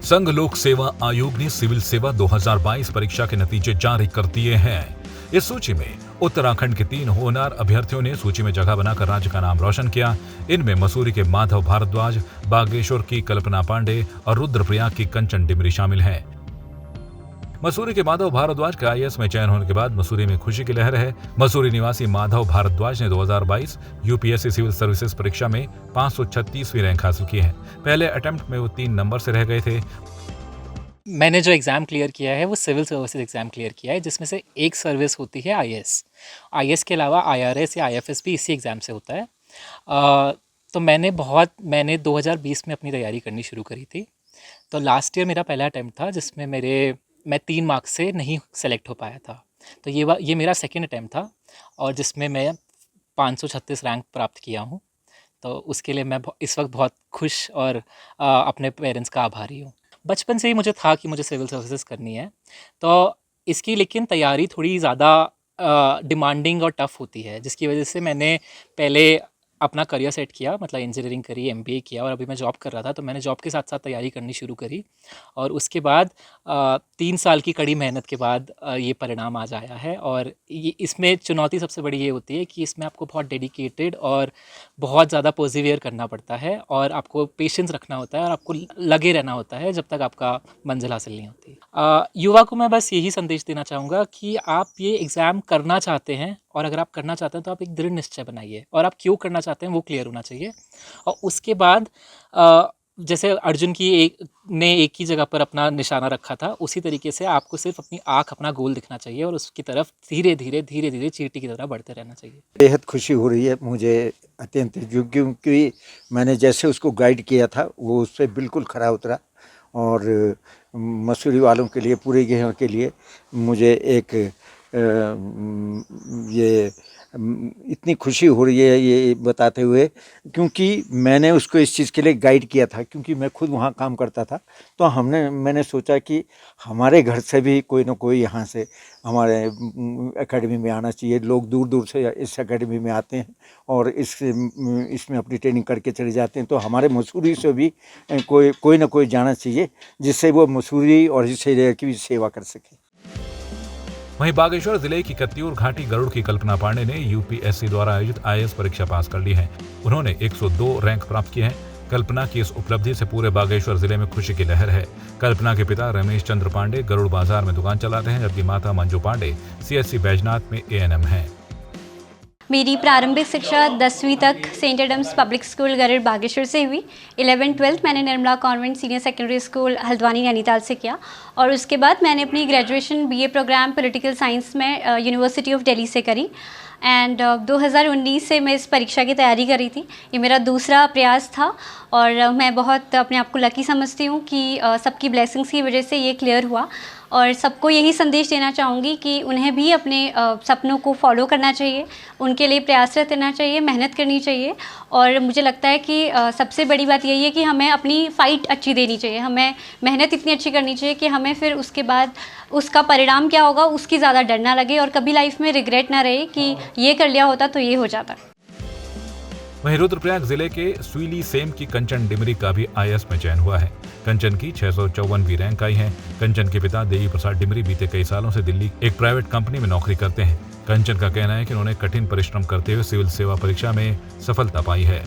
संघ लोक सेवा आयोग ने सिविल सेवा 2022 परीक्षा के नतीजे जारी कर दिए हैं। इस सूची में उत्तराखंड के 3 होनहार अभ्यर्थियों ने सूची में जगह बनाकर राज्य का नाम रोशन किया। इनमें मसूरी के माधव भारद्वाज, बागेश्वर की कल्पना पांडे और रुद्रप्रयाग की कंचन डिमरी शामिल हैं। मसूरी के माधव भारद्वाज का आईएएस में चयन होने के बाद मसूरी में खुशी की लहर है। मसूरी निवासी माधव भारद्वाज ने 2022 यूपीएससी सिविल सर्विसेज परीक्षा में 536वीं रैंक हासिल की है। पहले अटेम्प्ट में वो 3 नंबर से रह गए थे। मैंने जो एग्ज़ाम क्लियर किया है वो सिविल सर्विसेज एग्ज़ाम क्लियर किया है, जिसमें से एक सर्विस होती है आईएएस के अलावा आईआरएस या आईएफएस भी इसी एग्ज़ाम से होता है। तो मैंने 2020 में अपनी तैयारी करनी शुरू करी थी। तो लास्ट ईयर मेरा पहला अटैम्प्ट था जिसमें मैं 3 मार्क्स से नहीं सेलेक्ट हो पाया था। तो ये मेरा सेकेंड अटैम्प्ट था और जिसमें मैं 536 रैंक प्राप्त किया हूँ। तो उसके लिए मैं इस वक्त बहुत खुश और अपने पेरेंट्स का आभारी हूँ। बचपन से ही मुझे था कि मुझे सिविल सर्विसेज करनी है। तो इसकी लेकिन तैयारी थोड़ी ज़्यादा डिमांडिंग और टफ़ होती है, जिसकी वजह से मैंने पहले अपना करियर सेट किया, मतलब इंजीनियरिंग करी, एमबीए किया और अभी मैं जॉब कर रहा था। तो मैंने जॉब के साथ साथ तैयारी करनी शुरू करी और उसके बाद 3 साल की कड़ी मेहनत के बाद ये परिणाम आज आया है। और इसमें चुनौती सबसे बड़ी ये होती है कि इसमें आपको बहुत डेडिकेटेड और बहुत ज़्यादा पर्सिवियर करना पड़ता है और आपको पेशेंस रखना होता है और आपको लगे रहना होता है जब तक आपका मंजिल हासिल नहीं होती। युवा को मैं बस यही संदेश देना चाहूँगा कि आप ये एग्ज़ाम करना चाहते हैं और अगर आप करना चाहते हैं तो आप एक दृढ़ निश्चय बनाइए और आप क्यों करना चाहते हैं वो क्लियर होना चाहिए। और उसके बाद जैसे अर्जुन ने एक ही जगह पर अपना निशाना रखा था, उसी तरीके से आपको सिर्फ अपनी आँख, अपना गोल दिखना चाहिए और उसकी तरफ धीरे धीरे चींटी की तरह बढ़ते रहना चाहिए। बेहद खुशी हो रही है मुझे अत्यंत, क्योंकि मैंने जैसे उसको गाइड किया था वो उससे बिल्कुल खरा उतरा और मसूरी वालों के लिए, पूरे गेहूँ के लिए मुझे एक ये इतनी खुशी हो रही है ये बताते हुए, क्योंकि मैंने उसको इस चीज़ के लिए गाइड किया था, क्योंकि मैं खुद वहाँ काम करता था। तो मैंने सोचा कि हमारे घर से भी कोई ना कोई यहाँ से हमारे एकेडमी में आना चाहिए। लोग दूर दूर से इस एकेडमी में आते हैं और इसमें अपनी ट्रेनिंग करके चले जाते हैं। तो हमारे मसूरी से भी कोई ना कोई जाना चाहिए जिससे वो मसूरी और इस एरिया की भी सेवा कर सके। वहीं बागेश्वर जिले की कत्यूर घाटी गरुड़ की कल्पना पांडे ने यूपीएससी द्वारा आयोजित आईएएस परीक्षा पास कर ली है। उन्होंने 102 रैंक प्राप्त किए हैं। कल्पना की इस उपलब्धि से पूरे बागेश्वर जिले में खुशी की लहर है। कल्पना के पिता रमेश चंद्र पांडे गरुड़ बाजार में दुकान चलाते हैं, जबकि माता मंजू पांडे सीएससी बैजनाथ में एएनएम हैं। मेरी प्रारंभिक शिक्षा 10वीं तक saint Adams public school Garud Bageshwar से हुई। 11th-12th मैंने Nirmala convent senior secondary school Haldwani Nainital से किया और उसके बाद मैंने अपनी graduation BA program political science में यूनिवर्सिटी ऑफ दिल्ली से करी। एंड 2019 से मैं इस परीक्षा की तैयारी कर रही थी। ये मेरा दूसरा प्रयास था और मैं बहुत अपने आप को लकी समझती हूँ कि सबकी ब्लेसिंग्स की वजह से ये क्लियर हुआ। और सबको यही संदेश देना चाहूँगी कि उन्हें भी अपने सपनों को फॉलो करना चाहिए, उनके लिए प्रयासरत रहना चाहिए, मेहनत करनी चाहिए। और मुझे लगता है कि सबसे बड़ी बात यही है कि हमें अपनी फ़ाइट अच्छी देनी चाहिए, हमें मेहनत इतनी अच्छी करनी चाहिए कि हमें फिर उसके बाद उसका परिणाम क्या होगा उसकी ज़्यादा डर ना लगे और कभी लाइफ में रिग्रेट ना रहे कि ये कर लिया होता तो ये हो जाता। वहीं रुद्रप्रयाग जिले के सुईली सेम की कंचन डिमरी का भी आईएएस में चयन हुआ है। कंचन की 654वीं रैंक आई है। कंचन के पिता देवी प्रसाद डिमरी बीते कई सालों से दिल्ली एक प्राइवेट कंपनी में नौकरी करते हैं। कंचन का कहना है कि उन्होंने कठिन परिश्रम करते हुए सिविल सेवा परीक्षा में सफलता पाई है।